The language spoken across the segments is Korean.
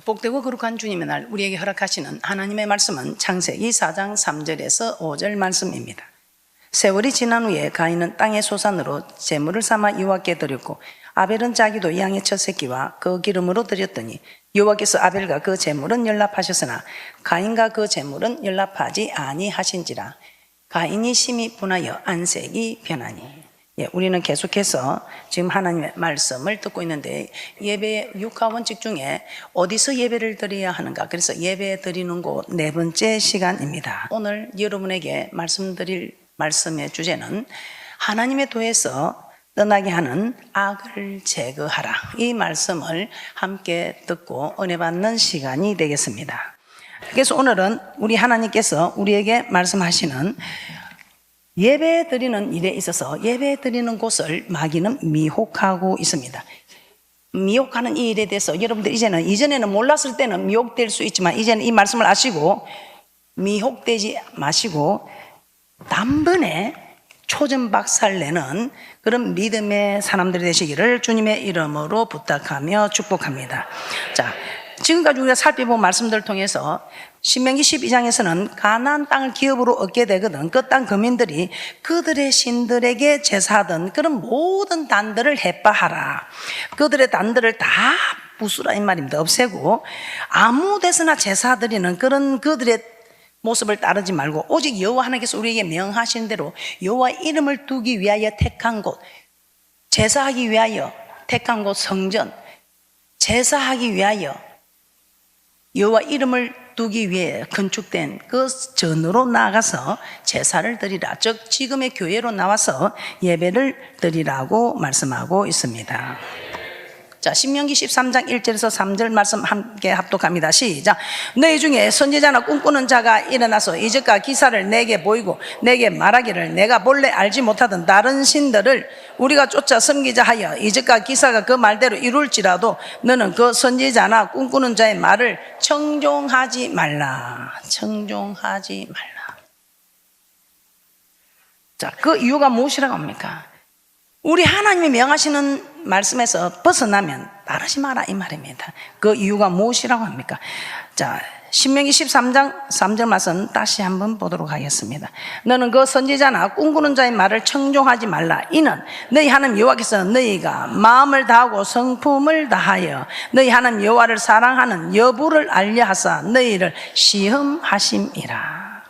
복되고 거룩한 주님의 날 우리에게 허락하시는 하나님의 말씀은 창세기 4장 3절에서 5절 말씀입니다. 세월이 지난 후에 가인은 땅의 소산으로 제물을 삼아 여호와께 드렸고 아벨은 자기도 양의 첫 새끼와 그 기름으로 드렸더니 여호와께서 아벨과 그 제물은 연락하셨으나 가인과 그 제물은 연락하지 아니하신지라. 가인이 심히 분하여 안색이 변하니. 우리는 계속해서 지금 하나님의 말씀을 듣고 있는데 예배 6화 원칙 중에 어디서 예배를 드려야 하는가, 그래서 예배 드리는 곳 네 번째 시간입니다. 오늘 여러분에게 말씀드릴 말씀의 주제는 하나님의 도에서 떠나게 하는 악을 제거하라, 이 말씀을 함께 듣고 은혜 받는 시간이 되겠습니다. 그래서 오늘은 우리 하나님께서 우리에게 말씀하시는 예배 드리는 일에 있어서 예배 드리는 곳을 마귀는 미혹하고 있습니다. 미혹하는 이 일에 대해서 여러분들 이전에는 몰랐을 때는 미혹될 수 있지만 이제는 이 말씀을 아시고 미혹되지 마시고 단번에 초전박살내는 그런 믿음의 사람들이 되시기를 주님의 이름으로 부탁하며 축복합니다. 자, 지금까지 우리가 살펴본 말씀들을 통해서 신명기 12장에서는 가나안 땅을 기업으로 얻게 되거든 그 땅 거민들이 그들의 신들에게 제사하던 그런 모든 단들을 해빠하라, 그들의 단들을 다 부수라 이 말입니다. 없애고 아무 데서나 제사드리는 그런 그들의 모습을 따르지 말고 오직 여호와 하나님께서 우리에게 명하신 대로 여호와 이름을 두기 위하여 택한 곳, 제사하기 위하여 택한 곳 성전, 제사하기 위하여 여호와 이름을 두기 위해 건축된 그 전으로 나아가서 제사를 드리라, 즉 지금의 교회로 나와서 예배를 드리라고 말씀하고 있습니다. 자, 신명기 13장 1절에서 3절 말씀 함께 합독합니다. 시작. 너희 중에 선지자나 꿈꾸는 자가 일어나서 이적과 기사를 내게 보이고 내게 말하기를 내가 본래 알지 못하던 다른 신들을 우리가 쫓아 섬기자 하여 이적과 기사가 그 말대로 이룰지라도 너는 그 선지자나 꿈꾸는 자의 말을 청종하지 말라. 청종하지 말라. 자, 그 이유가 무엇이라고 합니까? 우리 하나님이 명하시는 말씀에서 벗어나면 따르지 마라 이 말입니다. 그 이유가 무엇이라고 합니까? 자, 신명기 13장 3절 말씀 다시 한번 보도록 하겠습니다. 너는 그 선지자나 꿈꾸는 자의 말을 청종하지 말라. 이는 너희 하나님 여호와께서 너희가 마음을 다하고 성품을 다하여 너희 하나님 여호와를 사랑하는 여부를 알려하사 너희를 시험하심이라.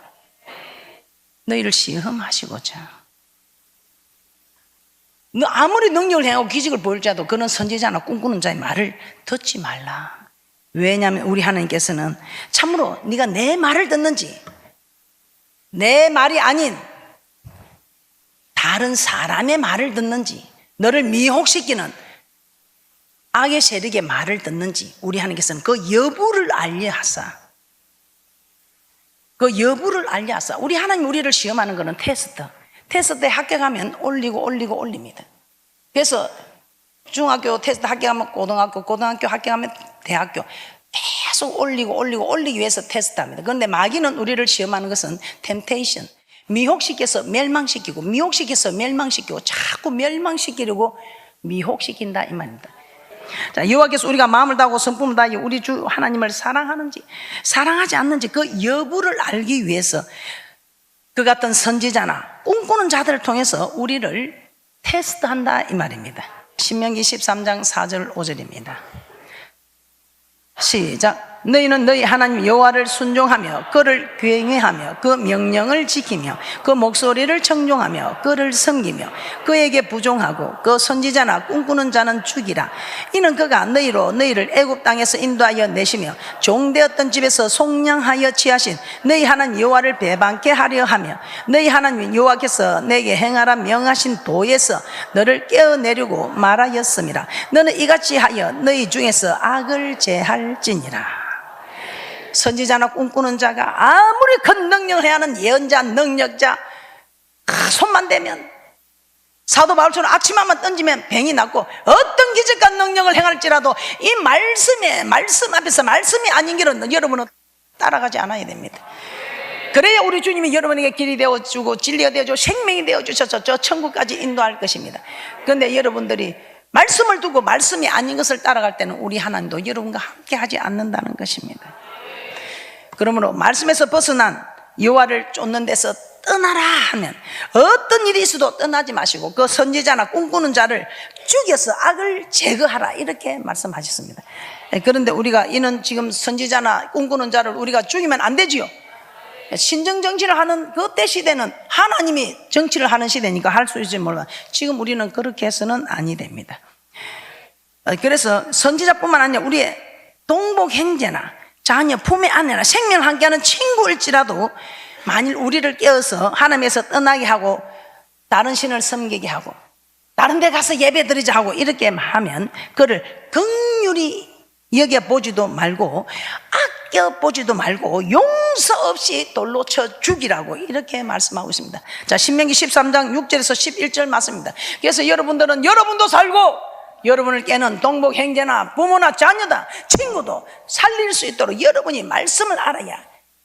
너희를 시험하시고자. 너 아무리 능력을 행하고 기적을 보일지라도 그는 선지자나 꿈꾸는 자의 말을 듣지 말라. 왜냐하면 우리 하나님께서는 참으로 네가 내 말을 듣는지 내 말이 아닌 다른 사람의 말을 듣는지, 너를 미혹시키는 악의 세력의 말을 듣는지 우리 하나님께서는 그 여부를 알려하사, 그 여부를 알려하사. 우리 하나님 우리를 시험하는 것은 테스트에 합격하면 올립니다. 그래서 중학교 테스트 합격하면 고등학교 합격하면 대학교 계속 올리기 위해서 테스트합니다. 그런데 마귀는 우리를 시험하는 것은 템테이션, 미혹시켜서 멸망시키고 자꾸 멸망시키려고 미혹시킨다 이 말입니다. 자, 여호와께서 우리가 마음을 다하고 성품을 다하여 우리 주 하나님을 사랑하는지 사랑하지 않는지 그 여부를 알기 위해서 그 같은 선지자나 꿈꾸는 자들을 통해서 우리를 테스트한다 이 말입니다. 신명기 13장 4절 5절입니다. 시작. 너희는 너희 하나님 여호와를 순종하며 그를 경외하며 그 명령을 지키며 그 목소리를 청종하며 그를 섬기며 그에게 부종하고 그 선지자나 꿈꾸는 자는 죽이라. 이는 그가 너희를 애굽 땅에서 인도하여 내시며 종되었던 집에서 속량하여 취하신 너희 하나님 여호와를 배반케 하려 하며 너희 하나님 여호와께서 내게 행하라 명하신 도에서 너를 깨어내려고 말하였음이라. 너는 이같이 하여 너희 중에서 악을 제할지니라. 선지자나 꿈꾸는 자가 아무리 큰 능력을 해야 하는 예언자, 능력자, 손만 대면 사도 바울처럼 아침만 던지면 병이 낫고 어떤 기적과 능력을 행할지라도 이 말씀 앞에서 말씀이 아닌 길은 여러분은 따라가지 않아야 됩니다. 그래야 우리 주님이 여러분에게 길이 되어주고 진리가 되어주고 생명이 되어주셔서 저 천국까지 인도할 것입니다. 그런데 여러분들이 말씀을 두고 말씀이 아닌 것을 따라갈 때는 우리 하나님도 여러분과 함께 하지 않는다는 것입니다. 그러므로 말씀에서 벗어난 여호와를 쫓는 데서 떠나라 하면 어떤 일이 있어도 떠나지 마시고 그 선지자나 꿈꾸는 자를 죽여서 악을 제거하라 이렇게 말씀하셨습니다. 그런데 우리가 이는 지금 선지자나 꿈꾸는 자를 우리가 죽이면 안 되지요. 신정 정치를 하는 그때 시대는 하나님이 정치를 하는 시대니까 할 수 있을지 몰라. 지금 우리는 그렇게 해서는 아니 됩니다. 그래서 선지자뿐만 아니라 우리의 동복 형제나 자녀, 품의 아내나 생명을 함께하는 친구일지라도 만일 우리를 깨어서 하나님에서 떠나게 하고 다른 신을 섬기게 하고 다른 데 가서 예배 드리자 하고 이렇게 하면 그를 긍휼히 여겨보지도 말고 아껴보지도 말고 용서 없이 돌로 쳐 죽이라고 이렇게 말씀하고 있습니다. 자, 신명기 13장 6절에서 11절 말씀입니다. 그래서 여러분들은 여러분도 살고 여러분을 깨는 동복 형제나 부모나 자녀다 친구도 살릴 수 있도록 여러분이 말씀을 알아야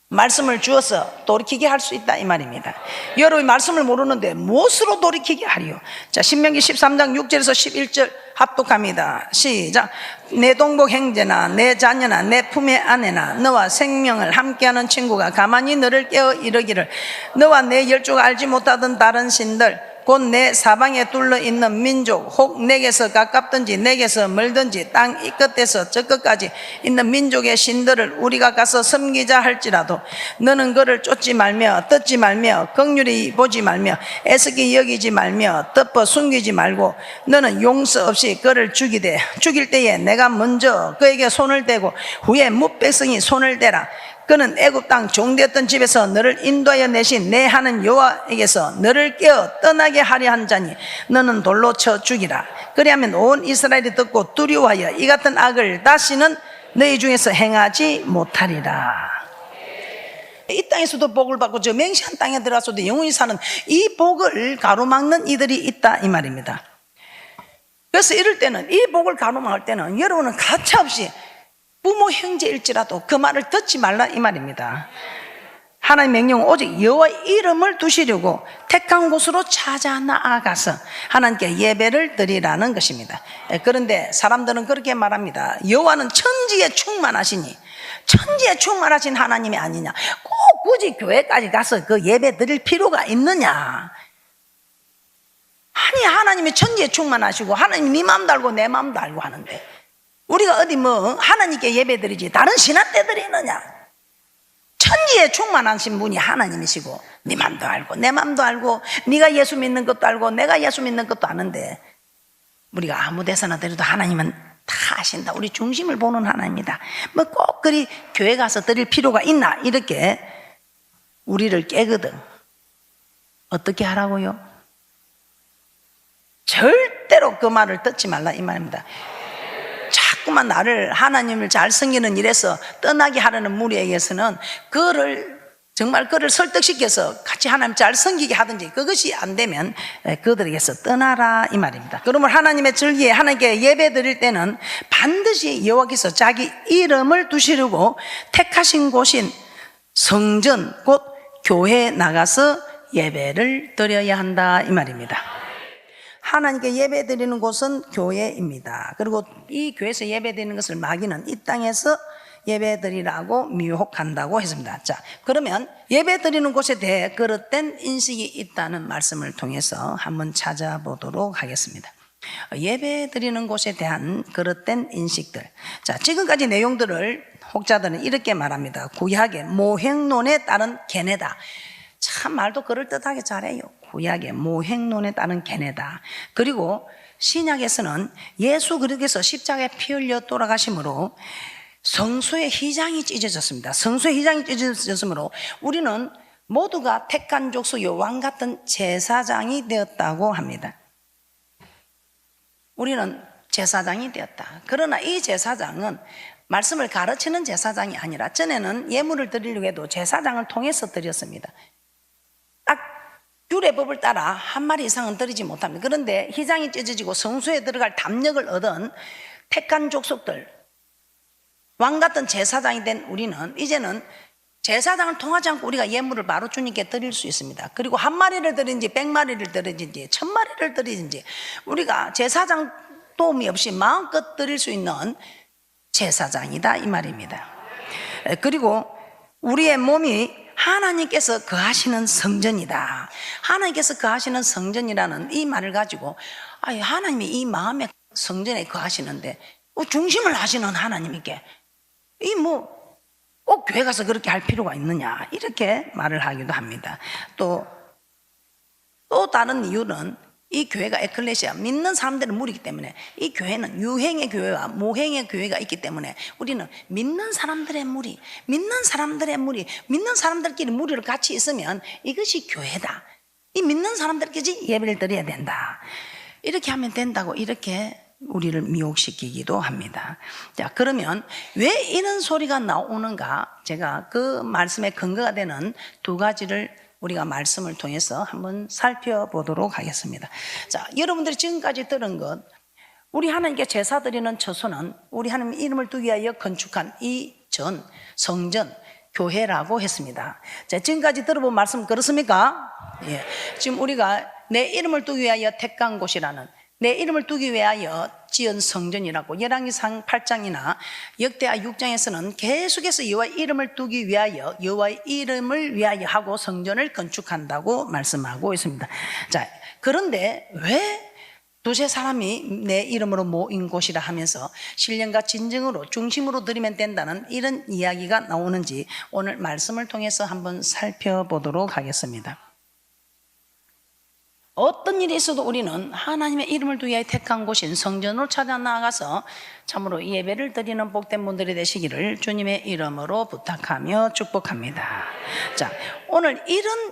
말씀을 주어서 돌이키게 할 수 있다 이 말입니다. 여러분이 말씀을 모르는데 무엇으로 돌이키게 하리요? 자, 신명기 13장 6절에서 11절 합독합니다. 시작. 내 동복 형제나 내 자녀나 내 품의 아내나 너와 생명을 함께하는 친구가 가만히 너를 깨어 이르기를 너와 내 열조가 알지 못하던 다른 신들 곧 내 사방에 둘러 있는 민족 혹 내게서 가깝든지 내게서 멀든지 땅 이 끝에서 저 끝까지 있는 민족의 신들을 우리가 가서 섬기자 할지라도 너는 그를 쫓지 말며 뜯지 말며 긍휼히 보지 말며 애석히 여기지 말며 덮어 숨기지 말고 너는 용서 없이 그를 죽일 때에 내가 먼저 그에게 손을 대고 후에 뭇백성이 손을 대라. 그는 애굽 땅 종되었던 집에서 너를 인도하여 내신 내 하나님 여호와에게서 너를 깨어 떠나게 하려 한 자니 너는 돌로 쳐 죽이라. 그리하면 온 이스라엘이 듣고 두려워하여 이 같은 악을 다시는 너희 중에서 행하지 못하리라. 이 땅에서도 복을 받고 저 맹시한 땅에 들어가서도 영원히 사는 이 복을 가로막는 이들이 있다 이 말입니다. 그래서 이럴 때는 이 복을 가로막을 때는 여러분은 가차없이 부모 형제일지라도 그 말을 듣지 말라 이 말입니다. 하나님의 명령은 오직 여호와의 이름을 두시려고 택한 곳으로 찾아 나아가서 하나님께 예배를 드리라는 것입니다. 그런데 사람들은 그렇게 말합니다. 여호와는 천지에 충만하시니 천지에 충만하신 하나님이 아니냐, 꼭 굳이 교회까지 가서 그 예배 드릴 필요가 있느냐. 아니, 하나님이 천지에 충만하시고 하나님이 네 마음도 알고 내 마음도 알고 하는데 우리가 어디 뭐 하나님께 예배드리지 다른 신한테 드리느냐. 천지에 충만하신 분이 하나님이시고 네 맘도 알고 내 맘도 알고 네가 예수 믿는 것도 알고 내가 예수 믿는 것도 아는데 우리가 아무 데서나 드려도 하나님은 다 아신다. 우리 중심을 보는 하나님이다. 뭐 꼭 그리 교회 가서 드릴 필요가 있나 이렇게 우리를 깨거든. 어떻게 하라고요? 절대로 그 말을 듣지 말라 이 말입니다. 자꾸만 나를 하나님을 잘 섬기는 일에서 떠나게 하려는 무리에게서는 정말 그를 설득시켜서 같이 하나님 잘 섬기게 하든지 그것이 안 되면 그들에게서 떠나라 이 말입니다. 그러면 하나님의 절기에 하나님께 예배 드릴 때는 반드시 여호와께서 자기 이름을 두시려고 택하신 곳인 성전 곧 교회에 나가서 예배를 드려야 한다 이 말입니다. 하나님께 예배 드리는 곳은 교회입니다. 그리고 이 교회에서 예배 드리는 것을 마귀는 이 땅에서 예배 드리라고 미혹한다고 했습니다. 자, 그러면 예배 드리는 곳에 대해 그릇된 인식이 있다는 말씀을 통해서 한번 찾아보도록 하겠습니다. 예배 드리는 곳에 대한 그릇된 인식들. 자, 지금까지 내용들을 혹자들은 이렇게 말합니다. 구약의 모행론에 따른 견해다. 참 말도 그럴듯하게 잘해요. 구약의 모행론에 따른 견해다. 그리고 신약에서는 예수 그리스도께서 십자가에 피 흘려 돌아가심으로 성소의 휘장이 찢어졌습니다. 성소의 휘장이 찢어졌으므로 우리는 모두가 택한 족속의 왕 같은 제사장이 되었다고 합니다. 우리는 제사장이 되었다. 그러나 이 제사장은 말씀을 가르치는 제사장이 아니라 전에는 예물을 드리려고 해도 제사장을 통해서 드렸습니다. 딱 규례법을 따라 한 마리 이상은 드리지 못합니다. 그런데 휘장이 찢어지고 성소에 들어갈 담력을 얻은 택한 족속들, 왕 같은 제사장이 된 우리는 이제는 제사장을 통하지 않고 우리가 예물을 바로 주님께 드릴 수 있습니다. 그리고 한 마리를 드리든지 100마리를 드리든지 1000마리를 드리든지 우리가 제사장 도움이 없이 마음껏 드릴 수 있는 제사장이다 이 말입니다. 그리고 우리의 몸이 하나님께서 거하시는 성전이다. 하나님께서 거하시는 성전이라는 이 말을 가지고 하나님이 이 마음의 성전에 거하시는데 중심을 하시는 하나님께 꼭 교회 가서 그렇게 할 필요가 있느냐 이렇게 말을 하기도 합니다. 또 다른 이유는 이 교회가 에클레시아, 믿는 사람들의 무리이기 때문에 이 교회는 유행의 교회와 모행의 교회가 있기 때문에 우리는 믿는 사람들의 무리, 믿는 사람들끼리 무리를 같이 있으면 이것이 교회다. 이 믿는 사람들끼리 예배를 드려야 된다. 이렇게 하면 된다고 이렇게 우리를 미혹시키기도 합니다. 자, 그러면 왜 이런 소리가 나오는가? 제가 그 말씀의 근거가 되는 두 가지를 우리가 말씀을 통해서 한번 살펴보도록 하겠습니다. 자, 여러분들이 지금까지 들은 것, 우리 하나님께 제사 드리는 처소는 우리 하나님 이름을 두기 위하여 건축한 이 성전, 교회라고 했습니다. 자, 지금까지 들어본 말씀 그렇습니까? 예. 지금 우리가 내 이름을 두기 위하여 택한 곳이라는, 내 이름을 두기 위하여 지은 성전이라고 열왕기상 8장이나 역대하 6장에서는 계속해서 여호와의 이름을 두기 위하여, 여호와의 이름을 위하여 하고 성전을 건축한다고 말씀하고 있습니다. 자, 그런데 왜 두세 사람이 내 이름으로 모인 곳이라 하면서 신령과 진정으로 중심으로 드리면 된다는 이런 이야기가 나오는지 오늘 말씀을 통해서 한번 살펴보도록 하겠습니다. 어떤 일이 있어도 우리는 하나님의 이름을 두기 위해 택한 곳인 성전으로 찾아 나아가서 참으로 예배를 드리는 복된 분들이 되시기를 주님의 이름으로 부탁하며 축복합니다. 자, 오늘 이런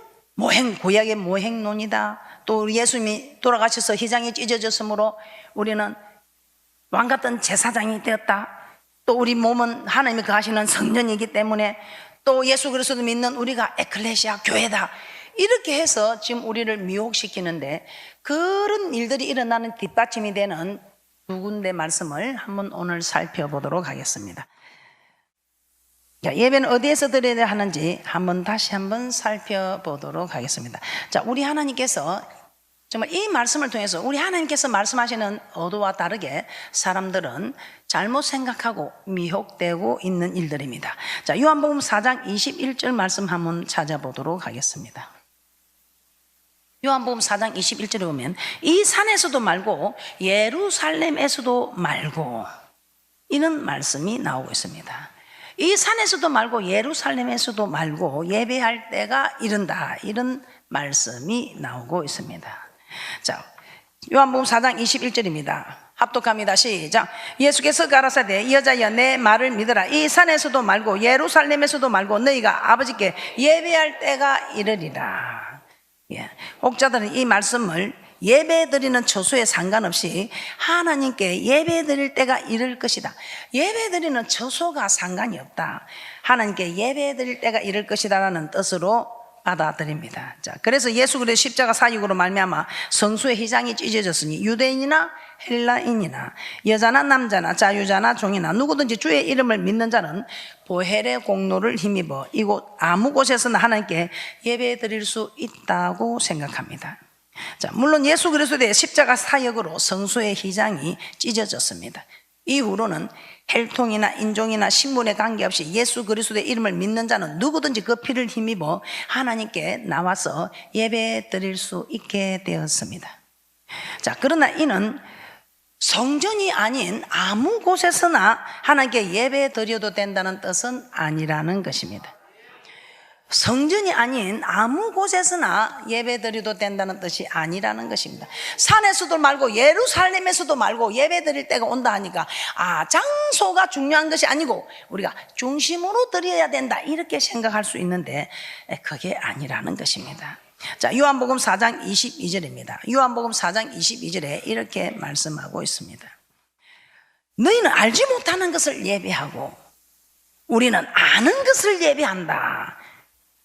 구약의 모행론이다. 또 예수님이 돌아가셔서 휘장이 찢어졌으므로 우리는 왕같은 제사장이 되었다. 또 우리 몸은 하나님이 거하시는 성전이기 때문에 또 예수 그리스도를 믿는 우리가 에클레시아 교회다. 이렇게 해서 지금 우리를 미혹시키는데 그런 일들이 일어나는 뒷받침이 되는 두 군데 말씀을 한번 오늘 살펴보도록 하겠습니다. 자, 예배는 어디에서 드려야 하는지 다시 한번 살펴보도록 하겠습니다. 자, 우리 하나님께서 정말 이 말씀을 통해서 우리 하나님께서 말씀하시는 어도와 다르게 사람들은 잘못 생각하고 미혹되고 있는 일들입니다. 자, 요한복음 4장 21절 말씀 한번 찾아보도록 하겠습니다. 요한복음 4장 21절에 보면 이 산에서도 말고 예루살렘에서도 말고 이런 말씀이 나오고 있습니다. 이 산에서도 말고 예루살렘에서도 말고 예배할 때가 이른다, 이런 말씀이 나오고 있습니다. 자, 요한복음 4장 21절입니다. 합독합니다. 시작. 예수께서 가라사대 여자여 내 말을 믿으라. 이 산에서도 말고 예루살렘에서도 말고 너희가 아버지께 예배할 때가 이르리라. 예. 혹자들은 이 말씀을 예배 드리는 처소에 상관없이 하나님께 예배 드릴 때가 이를 것이다. 예배 드리는 처소가 상관이 없다. 하나님께 예배 드릴 때가 이를 것이다 라는 뜻으로 받아들입니다. 자, 그래서 예수 그리스도의 십자가 사역으로 말미암아 성수의 휘장이 찢어졌으니 유대인이나 헬라인이나 여자나 남자나 자유자나 종이나 누구든지 주의 이름을 믿는 자는 보혈의 공로를 힘입어 이곳 아무 곳에서나 하나님께 예배 드릴 수 있다고 생각합니다. 자, 물론 예수 그리스도의 십자가 사역으로 성수의 휘장이 찢어졌습니다. 이후로는 혈통이나 인종이나 신분에 관계없이 예수 그리스도의 이름을 믿는 자는 누구든지 그 피를 힘입어 하나님께 나와서 예배 드릴 수 있게 되었습니다. 자, 그러나 이는 성전이 아닌 아무 곳에서나 하나님께 예배 드려도 된다는 뜻은 아니라는 것입니다. 성전이 아닌 아무 곳에서나 예배 드려도 된다는 뜻이 아니라는 것입니다. 산에서도 말고 예루살렘에서도 말고 예배 드릴 때가 온다 하니까 장소가 중요한 것이 아니고 우리가 중심으로 드려야 된다 이렇게 생각할 수 있는데 그게 아니라는 것입니다. 자, 요한복음 4장 22절입니다. 요한복음 4장 22절에 이렇게 말씀하고 있습니다. 너희는 알지 못하는 것을 예배하고 우리는 아는 것을 예배한다.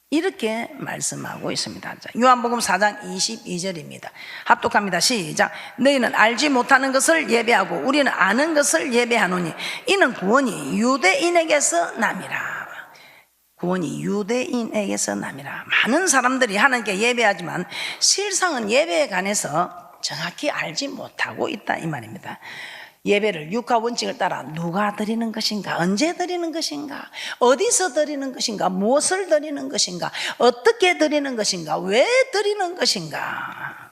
이렇게 말씀하고 있습니다. 자, 요한복음 4장 22절입니다. 합독합니다. 시작. 너희는 알지 못하는 것을 예배하고 우리는 아는 것을 예배하노니 이는 구원이 유대인에게서 남이라. 구원이 유대인에게서 남이라. 많은 사람들이 하나님께 예배하지만 실상은 예배에 관해서 정확히 알지 못하고 있다 이 말입니다. 예배를 육하 원칙을 따라 누가 드리는 것인가, 언제 드리는 것인가, 어디서 드리는 것인가, 무엇을 드리는 것인가, 어떻게 드리는 것인가, 왜 드리는 것인가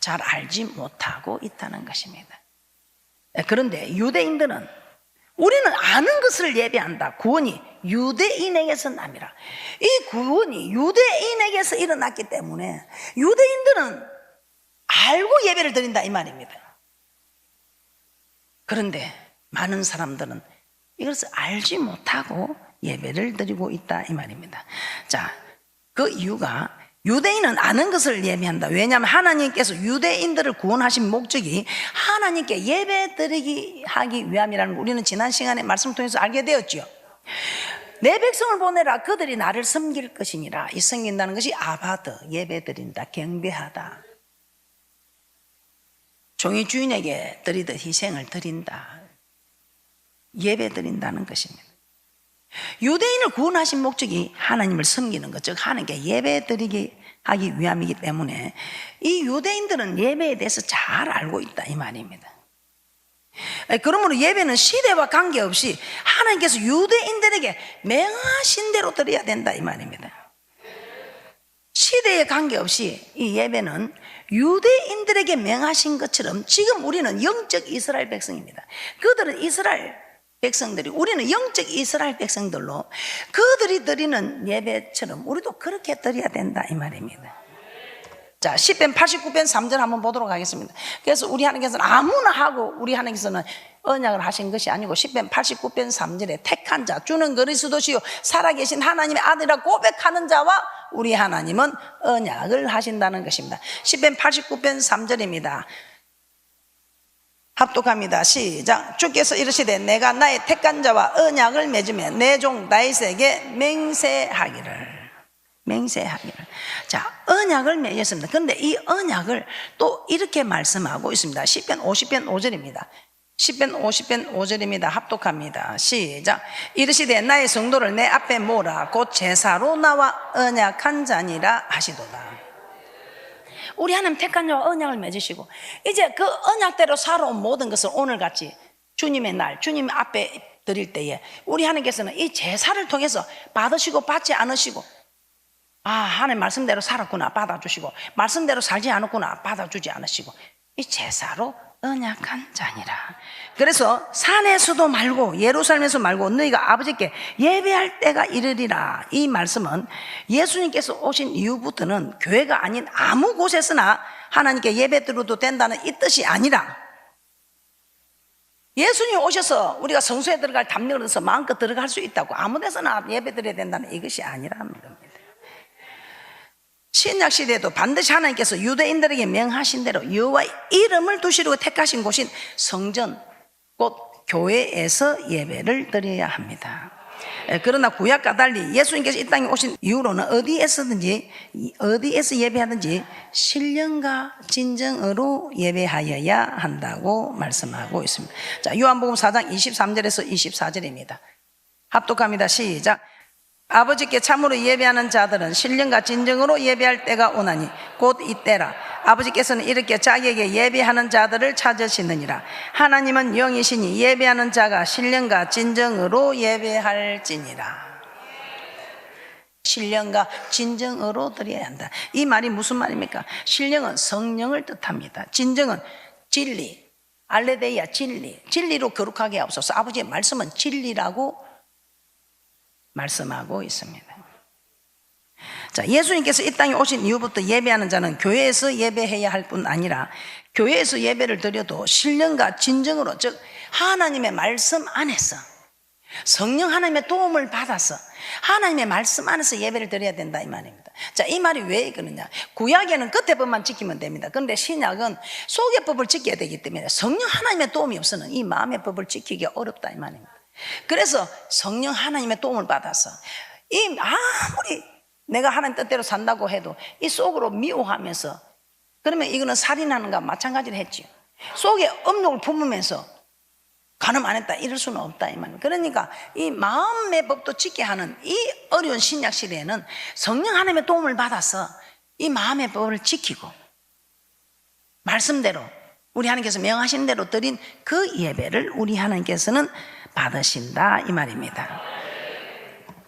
잘 알지 못하고 있다는 것입니다. 그런데 유대인들은 우리는 아는 것을 예배한다. 구원이 유대인에게서 남이라. 이 구원이 유대인에게서 일어났기 때문에 유대인들은 알고 예배를 드린다 이 말입니다. 그런데 많은 사람들은 이것을 알지 못하고 예배를 드리고 있다 이 말입니다. 자, 그 이유가 유대인은 아는 것을 예배한다. 왜냐하면 하나님께서 유대인들을 구원하신 목적이 하나님께 예배 드리기 하기 위함이라는 걸 우리는 지난 시간에 말씀을 통해서 알게 되었죠. 내 백성을 보내라 그들이 나를 섬길 것이니라. 이 섬긴다는 것이 아바드, 예배 드린다, 경배하다, 종이 주인에게 드리듯 희생을 드린다, 예배 드린다는 것입니다. 유대인을 구원하신 목적이 하나님을 섬기는 것, 즉 하나님께 예배 드리게 하기 위함이기 때문에 이 유대인들은 예배에 대해서 잘 알고 있다 이 말입니다. 그러므로 예배는 시대와 관계없이 하나님께서 유대인들에게 맹하신 대로 드려야 된다 이 말입니다. 시대에 관계없이 이 예배는 유대인들에게 맹하신 것처럼 지금 우리는 영적 이스라엘 백성입니다. 그들은 이스라엘 백성들이, 우리는 영적 이스라엘 백성들로 그들이 드리는 예배처럼 우리도 그렇게 드려야 된다 이 말입니다. 자, 시편 89편 3절 한번 보도록 하겠습니다. 그래서 우리 하나님께서는 아무나 하고 우리 하나님께서는 언약을 하신 것이 아니고 시편 89편 3절에 택한 자, 주는 그리스도시요 살아계신 하나님의 아들이라 고백하는 자와 우리 하나님은 언약을 하신다는 것입니다. 시편 89편 3절입니다. 합독합니다. 시작. 주께서 이르시되 내가 나의 택한 자와 언약을 맺으며 내 종 다윗에게 맹세하기를. 자, 언약을 맺었습니다. 그런데 이 언약을 또 이렇게 말씀하고 있습니다. 시편 50편 5절입니다. 시편 50편 5절입니다. 합독합니다. 시작. 이르시되 나의 성도를 내 앞에 모으라 곧 제사로 나와 언약한 자니라 하시도다. 우리 하나님 택한 자와 언약을 맺으시고 이제 그 언약대로 살아온 모든 것을 오늘같이 주님의 날, 주님 앞에 드릴 때에 우리 하나님께서는 이 제사를 통해서 받으시고 받지 않으시고, 아, 하나님 말씀대로 살았구나 받아주시고, 말씀대로 살지 않았구나 받아주지 않으시고, 이 제사로 언약한 자니라. 그래서 산에서도 말고 예루살렘에서 말고 너희가 아버지께 예배할 때가 이르리라. 이 말씀은 예수님께서 오신 이후부터는 교회가 아닌 아무 곳에서나 하나님께 예배 드려도 된다는 이 뜻이 아니라, 예수님이 오셔서 우리가 성소에 들어갈 담력을 얻어서 마음껏 들어갈 수 있다고 아무 데서나 예배 드려야 된다는 이것이 아니라는 겁니다. 신약 시대에도 반드시 하나님께서 유대인들에게 명하신 대로 여호와의 이름을 두시려고 택하신 곳인 성전, 곧 교회에서 예배를 드려야 합니다. 그러나 구약과 달리 예수님께서 이 땅에 오신 이후로는 어디에서 예배하든지 신령과 진정으로 예배하여야 한다고 말씀하고 있습니다. 자, 요한복음 4장 23절에서 24절입니다. 합독합니다. 시작. 아버지께 참으로 예배하는 자들은 신령과 진정으로 예배할 때가 오나니 곧 이때라. 아버지께서는 이렇게 자기에게 예배하는 자들을 찾으시느니라. 하나님은 영이시니 예배하는 자가 신령과 진정으로 예배할지니라. 신령과 진정으로 드려야 한다. 이 말이 무슨 말입니까? 신령은 성령을 뜻합니다. 진정은 진리, 알레데이아 진리, 진리로 거룩하게 하옵소서. 아버지의 말씀은 진리라고 말씀하고 있습니다. 자, 예수님께서 이 땅에 오신 이후부터 예배하는 자는 교회에서 예배해야 할 뿐 아니라 교회에서 예배를 드려도 신령과 진정으로, 즉 하나님의 말씀 안에서 성령 하나님의 도움을 받아서 하나님의 말씀 안에서 예배를 드려야 된다 이 말입니다. 자, 이 말이 왜 그러냐? 구약에는 끝에 법만 지키면 됩니다. 그런데 신약은 속의 법을 지켜야 되기 때문에 성령 하나님의 도움이 없으면 이 마음의 법을 지키기가 어렵다 이 말입니다. 그래서 성령 하나님의 도움을 받아서 이 아무리 내가 하나님 뜻대로 산다고 해도 이 속으로 미워하면서, 그러면 이거는 살인하는 것과 마찬가지로 했죠. 속에 음욕을 품으면서 간음 안 했다 이럴 수는 없다 이 말입니다. 그러니까 이 마음의 법도 지켜야 하는 이 어려운 신약 시대에는 성령 하나님의 도움을 받아서 이 마음의 법을 지키고 말씀대로 우리 하나님께서 명하신 대로 드린 그 예배를 우리 하나님께서는 받으신다 이 말입니다.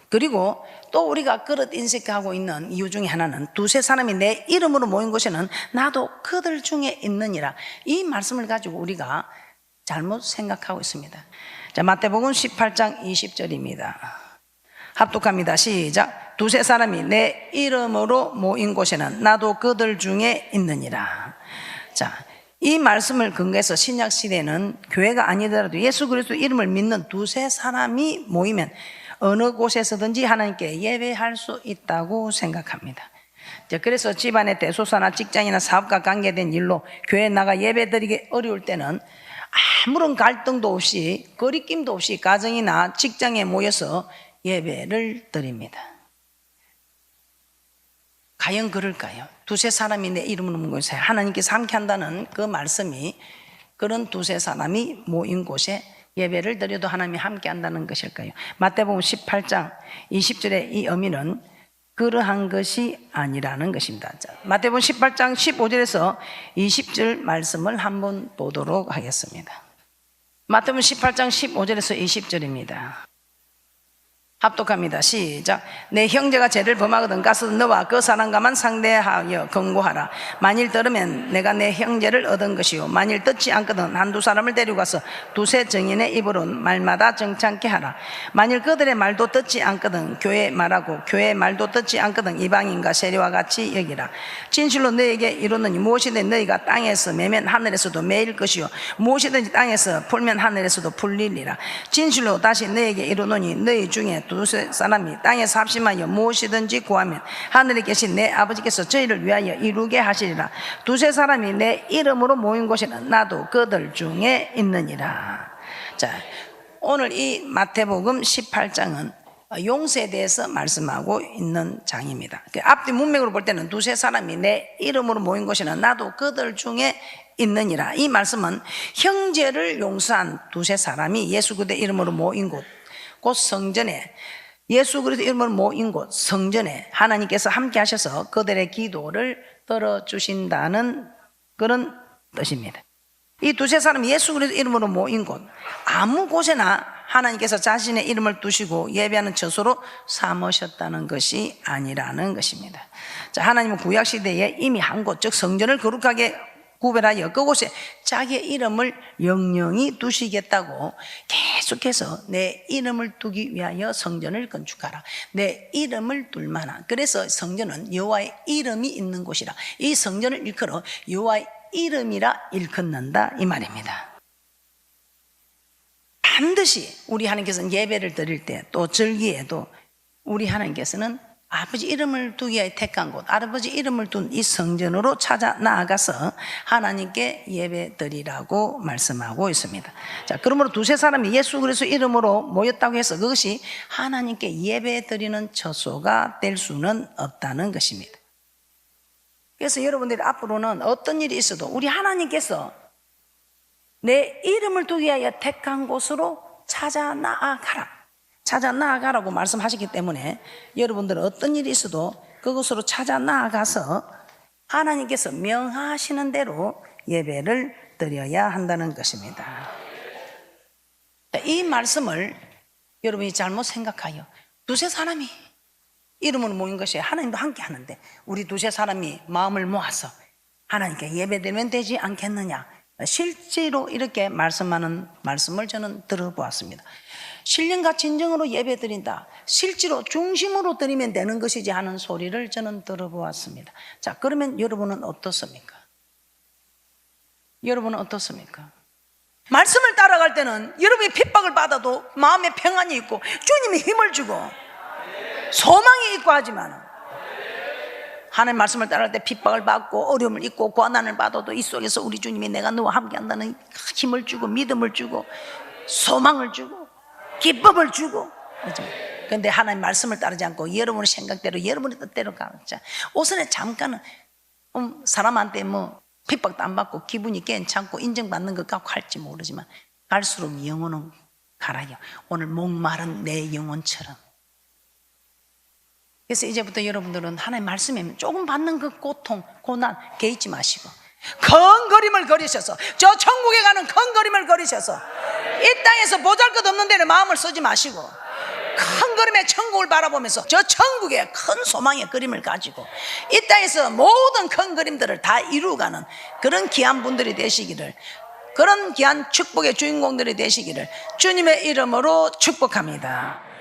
그리고 또 우리가 그릇 인식하고 있는 이유 중에 하나는 두세 사람이 내 이름으로 모인 곳에는 나도 그들 중에 있느니라. 이 말씀을 가지고 우리가 잘못 생각하고 있습니다. 자, 마태복음 18장 20절입니다. 합독합니다. 시작. 두세 사람이 내 이름으로 모인 곳에는 나도 그들 중에 있느니라. 자, 이 말씀을 근거해서 신약 시대는 교회가 아니더라도 예수 그리스도 이름을 믿는 두세 사람이 모이면 어느 곳에서든지 하나님께 예배할 수 있다고 생각합니다. 그래서 집안의 대소사나 직장이나 사업과 관계된 일로 교회에 나가 예배드리기 어려울 때는 아무런 갈등도 없이 거리낌도 없이 가정이나 직장에 모여서 예배를 드립니다. 과연 그럴까요? 두세 사람이 내 이름으로 모인 곳에 하나님께서 함께 한다는 그 말씀이 그런 두세 사람이 모인 곳에 예배를 드려도 하나님이 함께 한다는 것일까요? 마태복음 18장 20절의 이 의미는 그러한 것이 아니라는 것입니다. 자, 마태복음 18장 15절에서 20절 말씀을 한번 보도록 하겠습니다. 마태복음 18장 15절에서 20절입니다. 합독합니다. 시작. 내 형제가 죄를 범하거든 가서 너와 그 사람과만 상대하여 권고하라. 만일 들으면 내가 내 형제를 얻은 것이요 만일 듣지 않거든 한두 사람을 데리고 가서 두세 증인의 입으로 말마다 정창케 하라. 만일 그들의 말도 듣지 않거든 교회의 말하고 교회의 말도 듣지 않거든 이방인과 세리와 같이 여기라. 진실로 너에게 이르노니 무엇이든 너희가 땅에서 매면 하늘에서도 매일 것이요 무엇이든지 땅에서 풀면 하늘에서도 풀리리라. 진실로 다시 너에게 이르노니 너희 중에 두세 사람이 땅에서 합심하여 무엇이든지 구하면 하늘에 계신 내 아버지께서 저희를 위하여 이루게 하시리라. 두세 사람이 내 이름으로 모인 곳에는 나도 그들 중에 있느니라. 자, 오늘 이 마태복음 18장은 용서에 대해서 말씀하고 있는 장입니다. 앞뒤 문맥으로 볼 때는 두세 사람이 내 이름으로 모인 곳에는 나도 그들 중에 있느니라. 이 말씀은 형제를 용서한 두세 사람이 예수 그리스도의 이름으로 모인 곳, 곧 성전에 예수 그리스도 이름으로 모인 곳 성전에 하나님께서 함께 하셔서 그들의 기도를 들어주신다는 그런 뜻입니다. 이 두세 사람이 예수 그리스도 이름으로 모인 곳 아무 곳에나 하나님께서 자신의 이름을 두시고 예배하는 처소로 삼으셨다는 것이 아니라는 것입니다. 자, 하나님은 구약시대에 이미 한 곳 즉 성전을 거룩하게 구별하여 그곳에 자기의 이름을 영영히 두시겠다고 계속해서 내 이름을 두기 위하여 성전을 건축하라. 내 이름을 둘 만한. 그래서 성전은 여호와의 이름이 있는 곳이라. 이 성전을 일컬어 여호와의 이름이라 일컫는다 이 말입니다. 반드시 우리 하나님께서는 예배를 드릴 때 또 절기에도 우리 하나님께서는 아버지 이름을 두기 위해 택한 곳, 아버지 이름을 둔 이 성전으로 찾아 나아가서 하나님께 예배 드리라고 말씀하고 있습니다. 자, 그러므로 두세 사람이 예수 그리스도 이름으로 모였다고 해서 그것이 하나님께 예배 드리는 처소가 될 수는 없다는 것입니다. 그래서 여러분들이 앞으로는 어떤 일이 있어도 우리 하나님께서 내 이름을 두기 위하여 택한 곳으로 찾아 나아가라고 말씀하시기 때문에 여러분들은 어떤 일이 있어도 그곳으로 찾아 나아가서 하나님께서 명하시는 대로 예배를 드려야 한다는 것입니다. 이 말씀을 여러분이 잘못 생각하여 두세 사람이 이름으로 모인 것이 하나님도 함께 하는데 우리 두세 사람이 마음을 모아서 하나님께 예배드리면 되지 않겠느냐, 실제로 이렇게 말씀하는 말씀을 저는 들어보았습니다. 신령과 진정으로 예배 드린다, 실제로 중심으로 드리면 되는 것이지 하는 소리를 저는 들어보았습니다. 자, 그러면 여러분은 어떻습니까? 여러분은 어떻습니까? 말씀을 따라갈 때는 여러분이 핍박을 받아도 마음에 평안이 있고 주님이 힘을 주고 소망이 있고 하지만 하나님 말씀을 따라갈 때 핍박을 받고 어려움을 있고 고난을 받아도 이 속에서 우리 주님이 내가 너와 함께 한다는 힘을 주고 믿음을 주고 소망을 주고 기쁨을 주고. 그런데 하나님 말씀을 따르지 않고 여러분의 생각대로 여러분의 뜻대로 가자. 우선에 잠깐은 사람한테 뭐 핍박도 안 받고 기분이 괜찮고 인정받는 것 같고 할지 모르지만 갈수록 영혼은 갈아요. 오늘 목마른 내 영혼처럼. 그래서 이제부터 여러분들은 하나님 말씀에 조금 받는 그 고통, 고난 개의치 마시고 큰 그림을 그리셔서, 저 천국에 가는 큰 그림을 그리셔서 이 땅에서 보잘것없는 데는 마음을 쓰지 마시고 큰 그림의 천국을 바라보면서 저 천국의 큰 소망의 그림을 가지고 이 땅에서 모든 큰 그림들을 다 이루어가는 그런 귀한 분들이 되시기를, 그런 귀한 축복의 주인공들이 되시기를 주님의 이름으로 축복합니다.